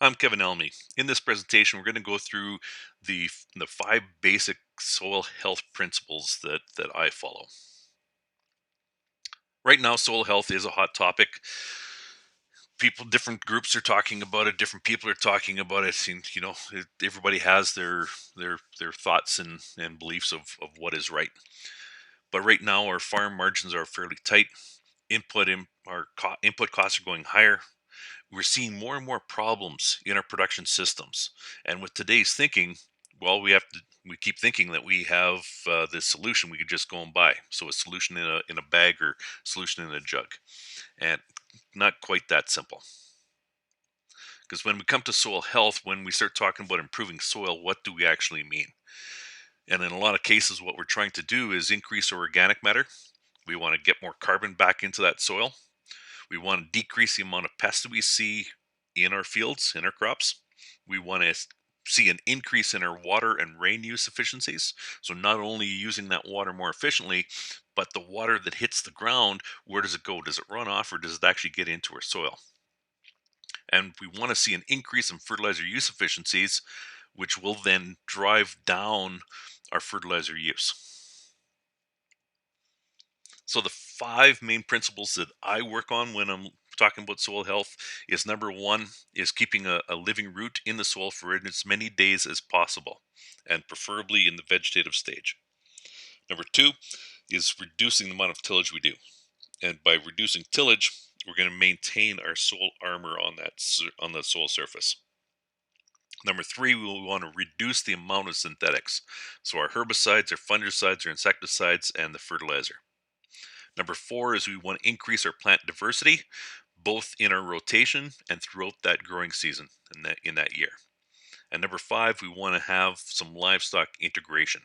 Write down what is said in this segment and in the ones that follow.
I'm Kevin Elmy. In this presentation, we're going to go through the five basic soil health principles that I follow. Right now, soil health is a hot topic. People, different groups are talking about it. Different people are talking about it. And everybody has their thoughts and beliefs of what is right. But right now, our farm margins are fairly tight. Input costs are going higher. We're seeing more and more problems in our production systems. And with today's thinking, well, we keep thinking that we have this solution we could just go and buy. So a solution in a bag or solution in a jug, and not quite that simple. Because when we come to soil health, when we start talking about improving soil, what do we actually mean? And in a lot of cases, what we're trying to do is increase our organic matter. We want to get more carbon back into that soil. We want to decrease the amount of pests that we see in our fields, in our crops. We want to see an increase in our water and rain use efficiencies. So not only using that water more efficiently, but the water that hits the ground, where does it go? Does it run off or does it actually get into our soil? And we want to see an increase in fertilizer use efficiencies, which will then drive down our fertilizer use. So the five main principles that I work on when I'm talking about soil health is number one is keeping a living root in the soil for as many days as possible, and preferably in the vegetative stage. Number two is reducing the amount of tillage we do, and by reducing tillage, we're going to maintain our soil armor on the soil surface. Number three, we will want to reduce the amount of synthetics, so our herbicides, our fungicides, our insecticides, and the fertilizer. Number four is we want to increase our plant diversity, both in our rotation and throughout that growing season in that year. And number five, we want to have some livestock integration.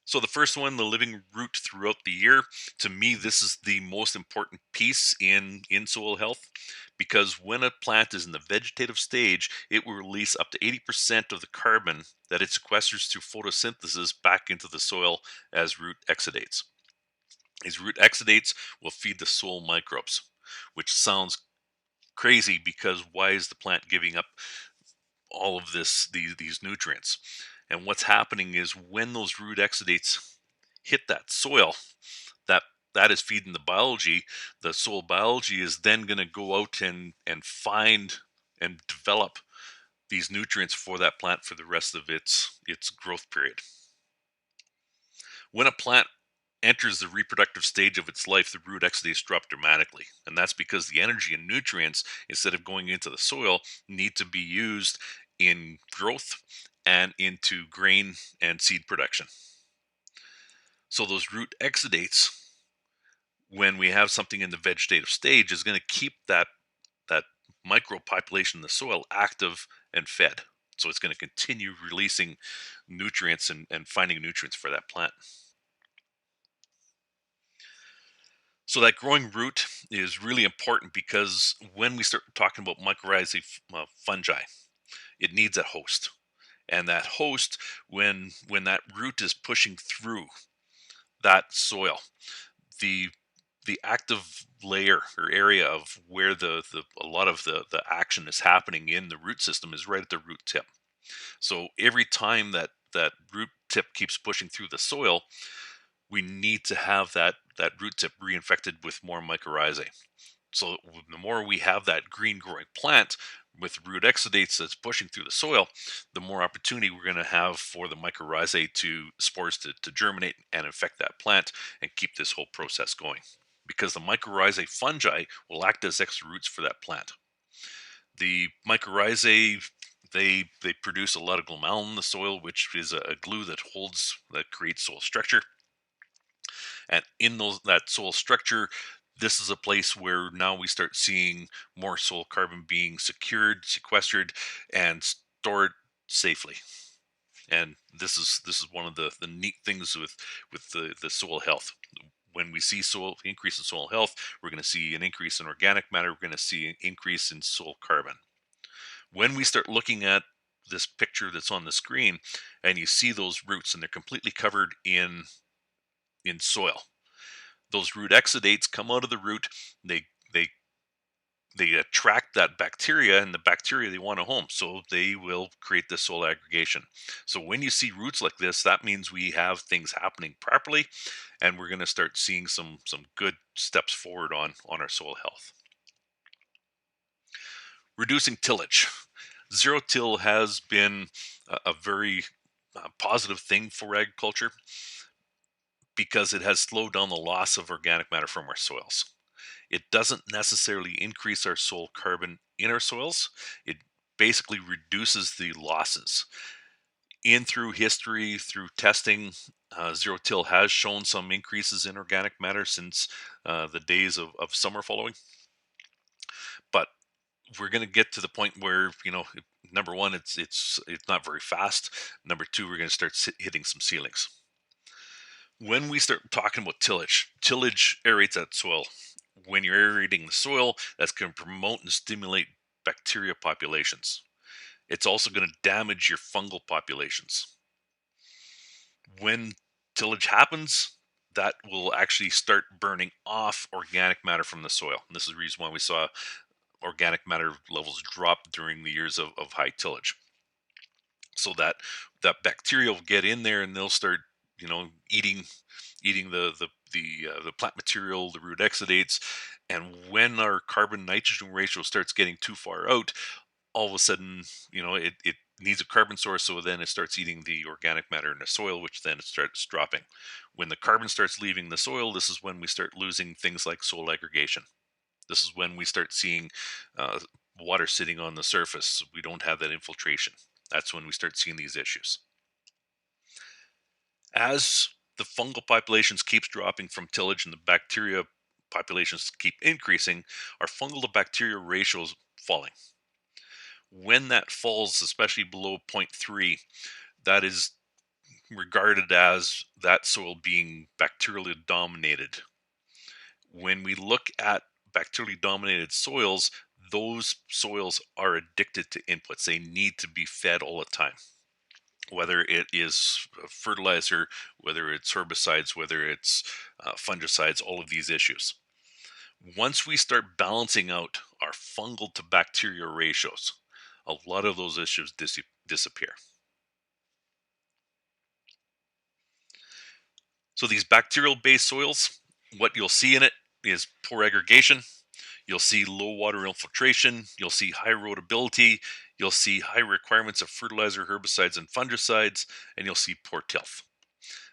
So the first one, the living root throughout the year, to me, this is the most important piece in soil health, because when a plant is in the vegetative stage, it will release up to 80% of the carbon that it sequesters through photosynthesis back into the soil as root exudates. These root exudates will feed the soil microbes, which sounds crazy because why is the plant giving up all of these nutrients? And what's happening is when those root exudates hit that soil, that that is feeding the biology. The soil biology is then going to go out and find and develop these nutrients for that plant for the rest of its growth period. When a plant enters the reproductive stage of its life, the root exudates drop dramatically. And that's because the energy and nutrients, instead of going into the soil, need to be used in growth and into grain and seed production. So those root exudates, when we have something in the vegetative stage, is going to keep that micropopulation in the soil active and fed. So it's going to continue releasing nutrients and finding nutrients for that plant. So that growing root is really important because when we start talking about mycorrhizae fungi, it needs a host, and that host, when that root is pushing through that soil, the the active layer or area of where the a lot of the action is happening in the root system is right at the root tip. So every time that root tip keeps pushing through the soil, we need to have that root tip reinfected with more mycorrhizae. So the more we have that green growing plant with root exudates that's pushing through the soil, the more opportunity we're going to have for the mycorrhizae to spores to germinate and infect that plant and keep this whole process going. Because the mycorrhizae fungi will act as extra roots for that plant. The mycorrhizae, they produce a lot of glomalin in the soil, which is a glue that creates soil structure. And in that soil structure, this is a place where now we start seeing more soil carbon being secured, sequestered, and stored safely. And this is one of the neat things with the soil health. When we see soil increase in soil health, we're going to see an increase in organic matter. We're going to see an increase in soil carbon. When we start looking at this picture that's on the screen, and you see those roots, and they're completely covered in soil, those root exudates come out of the root. They they attract that bacteria, and the bacteria, they want a home, so they will create this soil aggregation. So when you see roots like this, that means we have things happening properly, and we're going to start seeing some good steps forward on our soil health. Reducing tillage. Zero till has been a very positive thing for agriculture because it has slowed down the loss of organic matter from our soils. It doesn't necessarily increase our soil carbon in our soils. It basically reduces the losses. In through history, through testing, zero till has shown some increases in organic matter since the days of summer following. But we're going to get to the point where, number one, it's not very fast. Number two, we're going to start hitting some ceilings. When we start talking about tillage aerates that soil. When you're aerating the soil, that's going to promote and stimulate bacteria populations. It's also going to damage your fungal populations. When tillage happens, that will actually start burning off organic matter from the soil. And this is the reason why we saw organic matter levels drop during the years of high tillage. So that bacteria will get in there and they'll start, eating the plant material, the root exudates. And when our carbon nitrogen ratio starts getting too far out, all of a sudden, it needs a carbon source. So then it starts eating the organic matter in the soil, which then it starts dropping. When the carbon starts leaving the soil, this is when we start losing things like soil aggregation. This is when we start seeing uh, water sitting on the surface. We don't have that infiltration. That's when we start seeing these issues. As the fungal populations keeps dropping from tillage and the bacteria populations keep increasing, our fungal to bacteria ratio is falling. When that falls, especially below zero point 0.3, that is regarded as that soil being bacterially dominated. When we look at bacterially dominated soils, those soils are addicted to inputs. They need to be fed all the time, whether it is fertilizer, whether it's herbicides, whether it's fungicides, all of these issues. Once we start balancing out our fungal to bacteria ratios, a lot of those issues disappear. So these bacterial based soils, what you'll see in it is poor aggregation. You'll see low water infiltration. You'll see high erodibility. You'll see high requirements of fertilizer, herbicides, and fungicides, and you'll see poor tilth.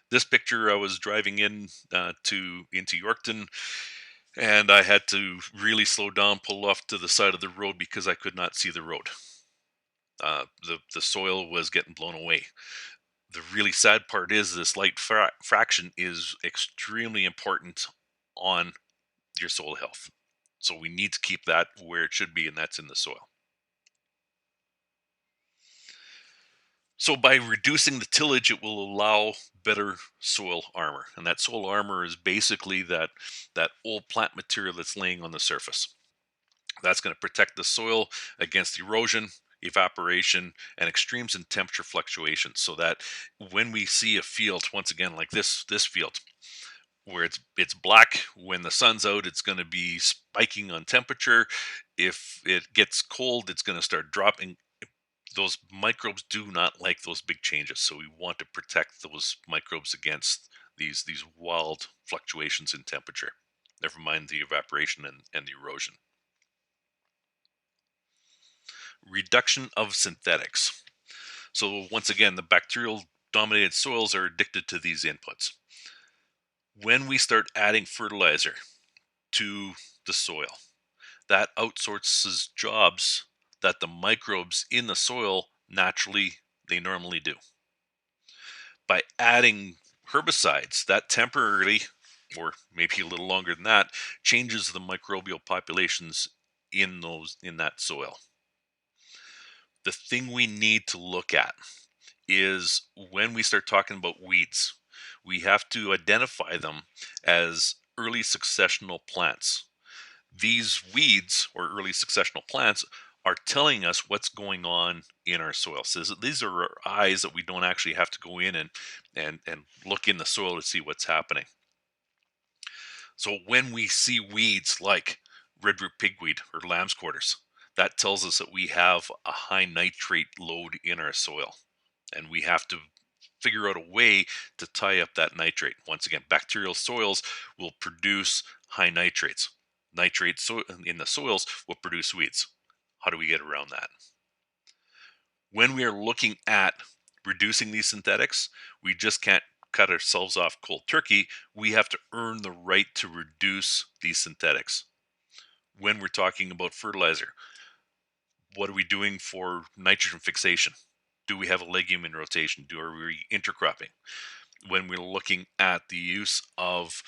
This picture, I was driving into Yorkton, and I had to really slow down, pull off to the side of the road because I could not see the road. The soil was getting blown away. The really sad part is this light fraction is extremely important on your soil health. So we need to keep that where it should be, and that's in the soil. So by reducing the tillage, it will allow better soil armor. And that soil armor is basically that old plant material that's laying on the surface. That's going to protect the soil against erosion, evaporation, and extremes in temperature fluctuations. So that when we see a field, once again, like this field, where it's black when the sun's out, it's going to be spiking on temperature. If it gets cold, it's going to start dropping. Those microbes do not like those big changes, so we want to protect those microbes against these wild fluctuations in temperature. Never mind the evaporation and the erosion. Reduction of synthetics. So once again, the bacterial dominated soils are addicted to these inputs. When we start adding fertilizer to the soil, that outsources jobs that the microbes in the soil they normally do. By adding herbicides, that temporarily, or maybe a little longer than that, changes the microbial populations in that soil. The thing we need to look at is when we start talking about weeds, we have to identify them as early successional plants. These weeds or early successional plants are telling us what's going on in our soil. So these are our eyes that we don't actually have to go in and look in the soil to see what's happening. So when we see weeds like red root pigweed or lamb's quarters. That tells us that we have a high nitrate load in our soil, and we have to figure out a way to tie up that nitrate. Once again, bacterial soils will produce high nitrates. Nitrates in the soils will produce weeds. How do we get around that? When we are looking at reducing these synthetics, we just can't cut ourselves off cold turkey. We have to earn the right to reduce these synthetics. When we're talking about fertilizer, what are we doing for nitrogen fixation? Do we have a legume in rotation? Are we intercropping? When we're looking at the use of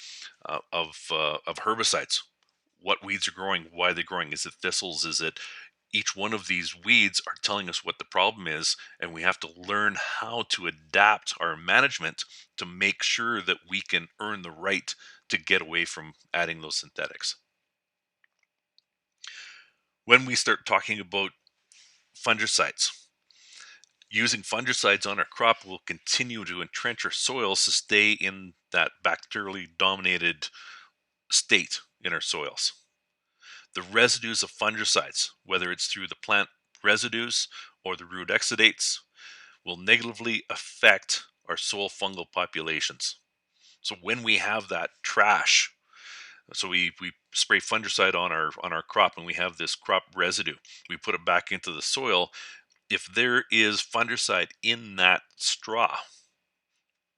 herbicides, what weeds are growing, why they're growing? Is it thistles? Is it each one of these weeds are telling us what the problem is, and we have to learn how to adapt our management to make sure that we can earn the right to get away from adding those synthetics. When we start talking about fungicides, using fungicides on our crop will continue to entrench our soils to stay in that bacterially dominated state in our soils. The residues of fungicides, whether it's through the plant residues or the root exudates, will negatively affect our soil fungal populations. So when we have that trash, so we spray fungicide on our crop and we have this crop residue, we put it back into the soil. If there is fungicide in that straw,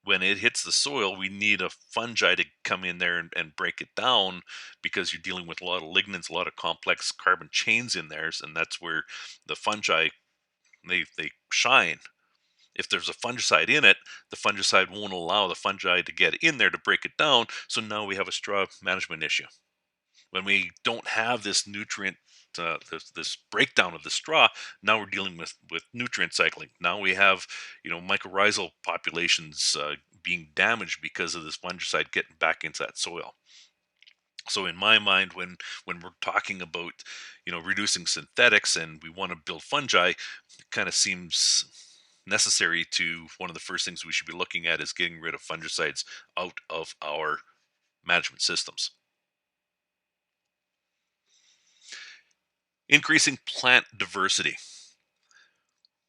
when it hits the soil, we need a fungi to come in there and break it down, because you're dealing with a lot of lignins, a lot of complex carbon chains in there, and that's where the fungi they shine. If there's a fungicide in it, the fungicide won't allow the fungi to get in there to break it down. So now we have a straw management issue. When we don't have this nutrient, this breakdown of the straw, now we're dealing with nutrient cycling. Now we have, mycorrhizal populations being damaged because of this fungicide getting back into that soil. So in my mind, when we're talking about, reducing synthetics and we want to build fungi, it kind of seems necessary to one of the first things we should be looking at is getting rid of fungicides out of our management systems. Increasing plant diversity.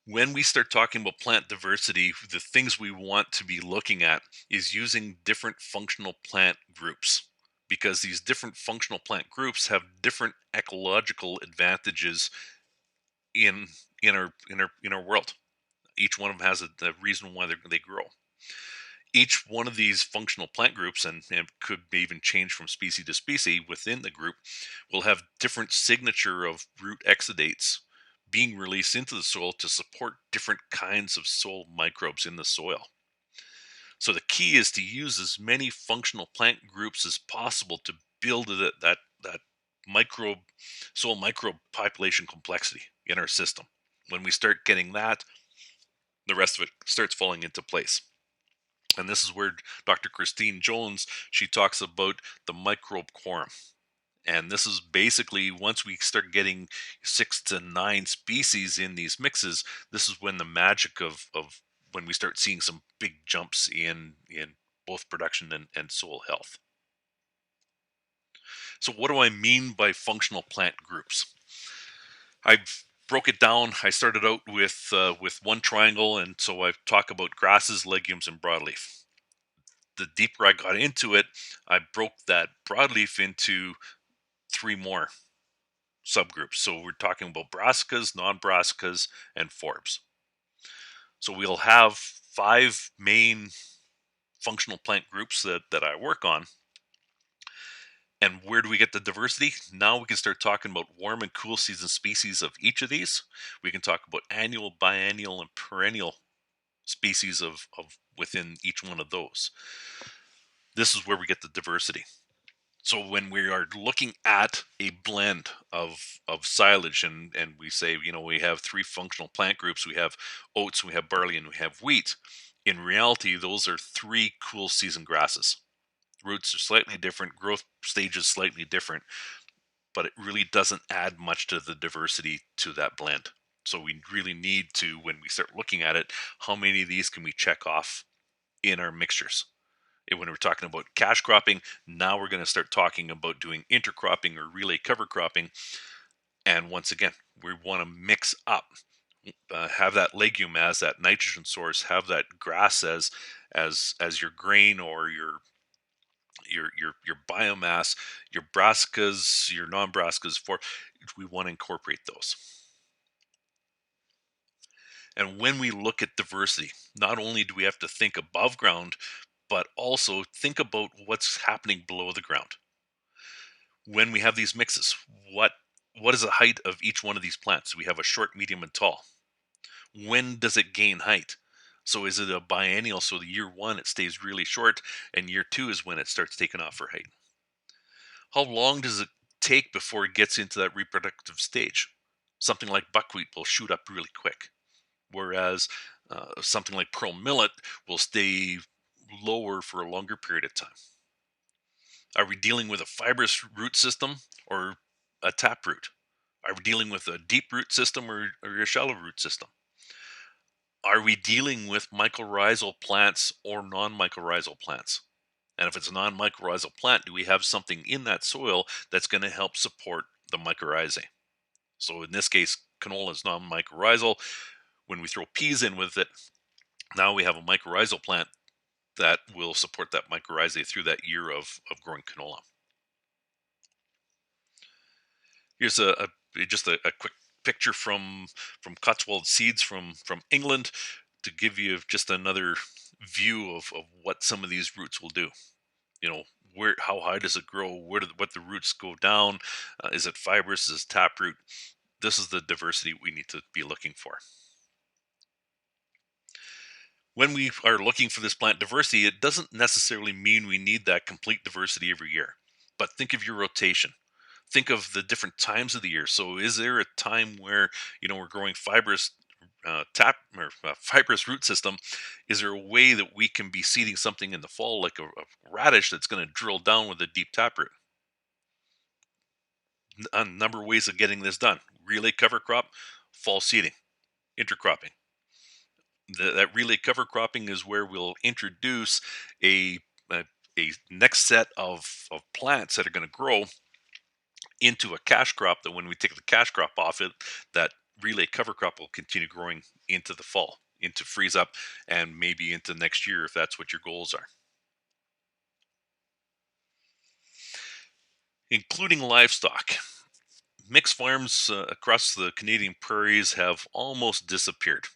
When we start talking about plant diversity, the things we want to be looking at is using different functional plant groups, because these different functional plant groups have different ecological advantages in in our world. Each one of them has a reason why they grow. Each one of these functional plant groups, and could even change from species to species within the group, will have different signature of root exudates being released into the soil to support different kinds of soil microbes in the soil. So the key is to use as many functional plant groups as possible to build that microbe soil microbe population complexity in our system. When we start getting that, the rest of it starts falling into place. And this is where Dr. Christine Jones, she talks about the microbe quorum. And this is basically, once we start getting 6 to 9 species in these mixes, this is when the magic of when we start seeing some big jumps in both production and soil health. So what do I mean by functional plant groups? I've broke it down. I started out with one triangle, and so I talk about grasses, legumes, and broadleaf. The deeper I got into it, I broke that broadleaf into 3 more subgroups. So we're talking about brassicas, non-brassicas, and forbs. So we'll have 5 main functional plant groups that I work on. And where do we get the diversity? Now we can start talking about warm and cool season species of each of these. We can talk about annual, biennial, and perennial species of within each one of those. This is where we get the diversity. So when we are looking at a blend of silage, and we say, we have 3 functional plant groups, we have oats, we have barley, and we have wheat. In reality, those are 3 cool season grasses. Roots are slightly different, growth stages slightly different, but it really doesn't add much to the diversity to that blend. So we really need to, when we start looking at it, how many of these can we check off in our mixtures? When we're talking about cash cropping, now we're going to start talking about doing intercropping or relay cover cropping. And once again, we want to mix up, have that legume as that nitrogen source, have that grass as your grain or your biomass, your brassicas, your non-brassicas. For we want to incorporate those. And when we look at diversity, not only do we have to think above ground, but also think about what's happening below the ground. When we have these mixes, what what is the height of each one of these plants? We have a short, medium, and tall. When does it gain height? So is it a biennial? So the year one it stays really short, and year two is when it starts taking off for height. How long does it take before it gets into that reproductive stage? Something like buckwheat will shoot up really quick, whereas something like pearl millet will stay lower for a longer period of time. Are we dealing with a fibrous root system or a tap root? Are we dealing with a deep root system or a shallow root system? Are we dealing with mycorrhizal plants or non-mycorrhizal plants? And if it's a non-mycorrhizal plant, do we have something in that soil that's going to help support the mycorrhizae? So in this case, canola is non-mycorrhizal. When we throw peas in with it, now we have a mycorrhizal plant that will support that mycorrhizae through that year of growing canola. Here's just a quick picture from Cotswold seeds from England to give you just another view of what some of these roots will do. You know, where how high does it grow? What the roots go down? Is it fibrous? Is it taproot? This is the diversity we need to be looking for. When we are looking for this plant diversity, it doesn't necessarily mean we need that complete diversity every year. But think of your rotation. Think of the different times of the year. So, is there a time where we're growing fibrous fibrous root system? Is there a way that we can be seeding something in the fall, like a radish, that's going to drill down with a deep taproot? A number of ways of getting this done: relay cover crop, fall seeding, intercropping. That relay cover cropping is where we'll introduce a a, a next set of plants that are going to grow into a cash crop, that when we take the cash crop off it, that relay cover crop will continue growing into the fall, into freeze up, and maybe into next year if that's what your goals are. Including livestock. Mixed farms across the Canadian prairies have almost disappeared.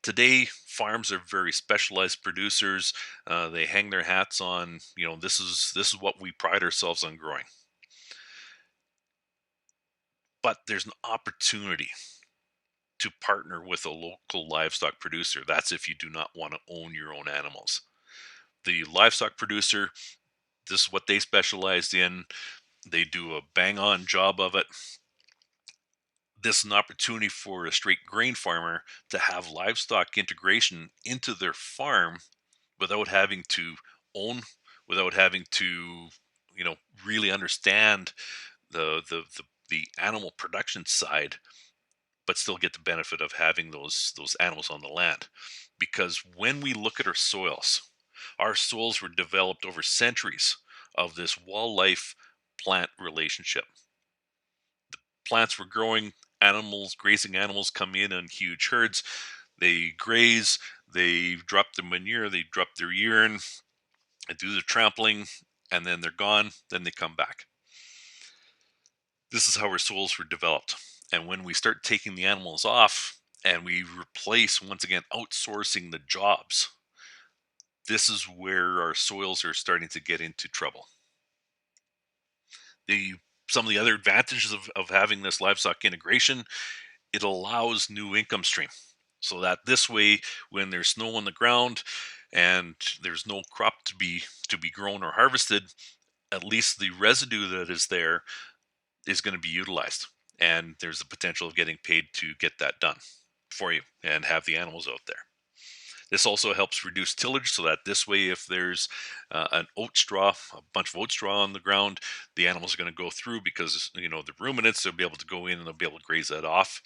Today, farms are very specialized producers. They hang their hats on, this is what we pride ourselves on growing. But there's an opportunity to partner with a local livestock producer. That's if you do not want to own your own animals. The livestock producer, this is what they specialize in. They do a bang on job of it. This is an opportunity for a straight grain farmer to have livestock integration into their farm without having to own, without having to, really understand the animal production side, but still get the benefit of having those animals on the land. Because when we look at our soils were developed over centuries of this wildlife plant relationship. Plants were growing, animals, grazing animals come in huge herds. They graze, they drop the manure, they drop their urine, and do the trampling, and then they're gone. Then they come back. This is how our soils were developed. And when we start taking the animals off and we replace, once again, outsourcing the jobs, this is where our soils are starting to get into trouble. The Some of the other advantages of having this livestock integration, it allows new income stream. So that this way, when there's snow on the ground and there's no crop to be grown or harvested, at least the residue that is there is going to be utilized, and there's the potential of getting paid to get that done for you and have the animals out there. This also helps reduce tillage, so that this way, if there's a bunch of oat straw on the ground, the animals are going to go through, because the ruminants, they'll be able to go in and they'll be able to graze that off,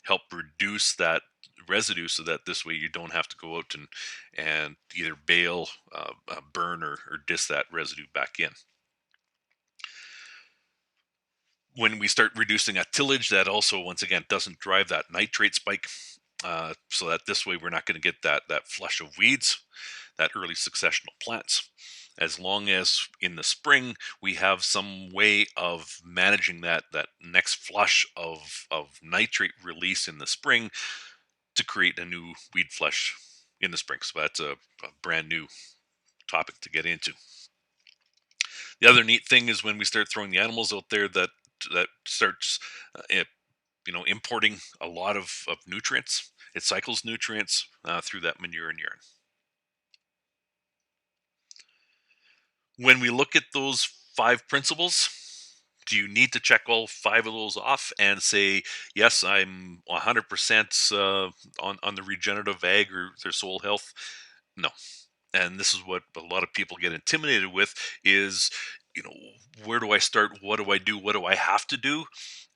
help reduce that residue, so that this way you don't have to go out and either bale, burn, or diss that residue back in. When we start reducing that tillage, that also once again doesn't drive that nitrate spike, so that this way we're not going to get that flush of weeds, that early successional plants. As long as in the spring we have some way of managing that next flush of nitrate release in the spring to create a new weed flush in the spring. So that's a brand new topic to get into. The other neat thing is when we start throwing the animals out there, that starts importing a lot of nutrients. It cycles nutrients through that manure and urine. When we look at those five principles, do you need to check all five of those off and say, yes, I'm 100% on the regenerative ag or their soil health? No. And this is what a lot of people get intimidated with is, you know, where do I start? What do I do? What do I have to do?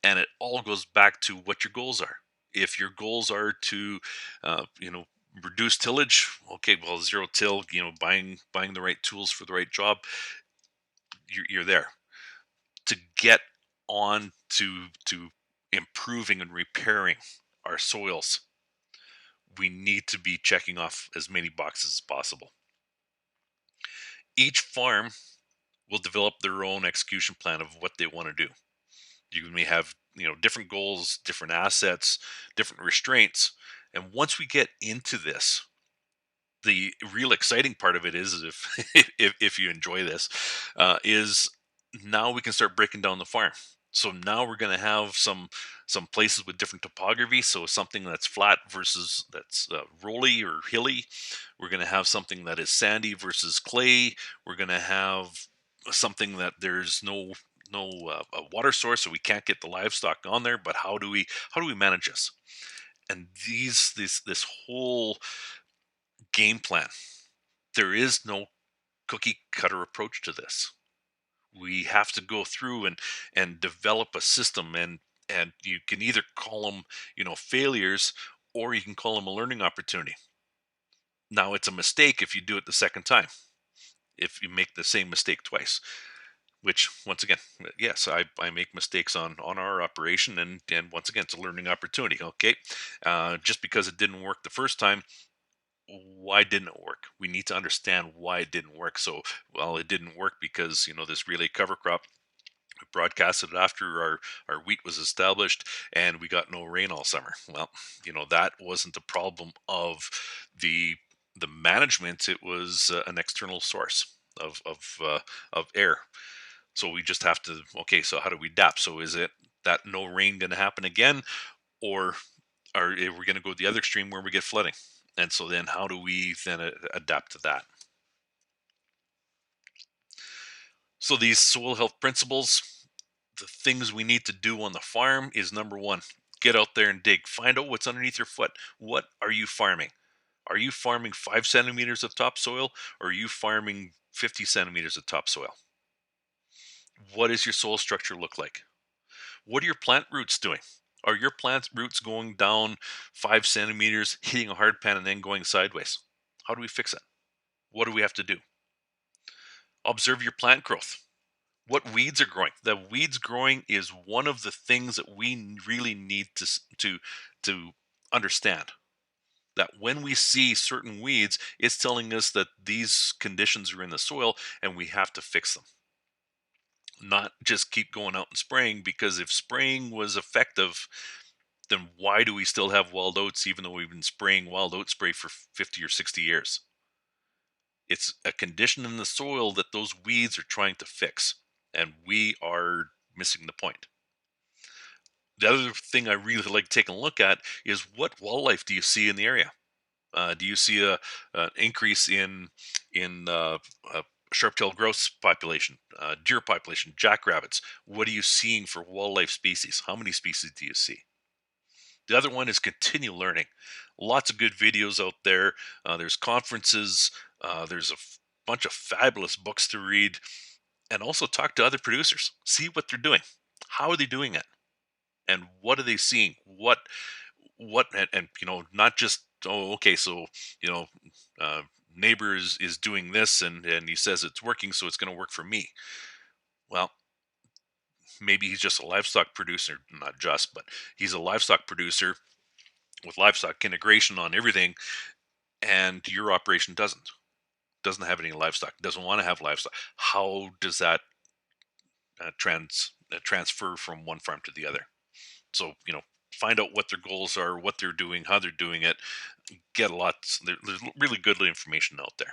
And it all goes back to what your goals are. If your goals are to, reduce tillage, okay, well, zero till, buying the right tools for the right job, you're there. To get on to improving and repairing our soils, we need to be checking off as many boxes as possible. Each farm will develop their own execution plan of what they want to do. You may have, different goals, different assets, different restraints. And once we get into this, the real exciting part of it is if if you enjoy this, is now we can start breaking down the farm. So now we're going to have some places with different topography. So something that's flat versus that's rolly or hilly. We're going to have something that is sandy versus clay. We're going to have something that there's no a water source, so we can't get the livestock on there. But how do we manage this? And this whole game plan. There is no cookie cutter approach to this. We have to go through and develop a system, and you can either call them, failures, or you can call them a learning opportunity. Now it's a mistake if you do it the second time, if you make the same mistake twice, which once again, yes, I make mistakes on our operation, and once again, it's a learning opportunity. Okay. Just because it didn't work the first time, why didn't it work? We need to understand why it didn't work. So, well, it didn't work because this relay cover crop, we broadcasted it after our wheat was established, and we got no rain all summer. Well, that wasn't the problem of the management. It was an external source of air. So we just have to, okay. So how do we adapt? So is it that no rain going to happen again, or are we going to go the other extreme where we get flooding? And so then how do we then adapt to that? So these soil health principles, the things we need to do on the farm is number one, get out there and dig. Find out what's underneath your foot. What are you farming? Are you farming 5 centimeters of topsoil, or are you farming 50 centimeters of topsoil? What does your soil structure look like? What are your plant roots doing? Are your plant roots going down 5 centimeters, hitting a hard pan, and then going sideways? How do we fix it? What do we have to do? Observe your plant growth. What weeds are growing? The weeds growing is one of the things that we really need to understand. That when we see certain weeds, it's telling us that these conditions are in the soil and we have to fix them. Not just keep going out and spraying, because if spraying was effective, then why do we still have wild oats even though we've been spraying wild oat spray for 50 or 60 years? It's a condition in the soil that those weeds are trying to fix, and we are missing the point. The other thing I really like taking a look at is what wildlife do you see in the area? Do you see an increase in sharp-tailed grouse population, deer population, jackrabbits? What are you seeing for wildlife species? How many species do you see? The other one is continue learning. Lots of good videos out there. There's conferences. There's bunch of fabulous books to read, and also talk to other producers. See what they're doing. How are they doing it? And what are they seeing? what, and not just, oh, okay, so you know uh, neighbor is doing this, and he says it's working, so it's going to work for me. Well, maybe he's just a livestock producer, not just, but he's a livestock producer with livestock integration on everything, and your operation doesn't have any livestock, doesn't want to have livestock. How does that transfer from one farm to the other? So, find out what their goals are, what they're doing, how they're doing it. Get a lot. There's really good information out there.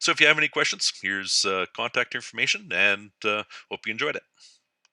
So if you have any questions, here's contact information, and hope you enjoyed it.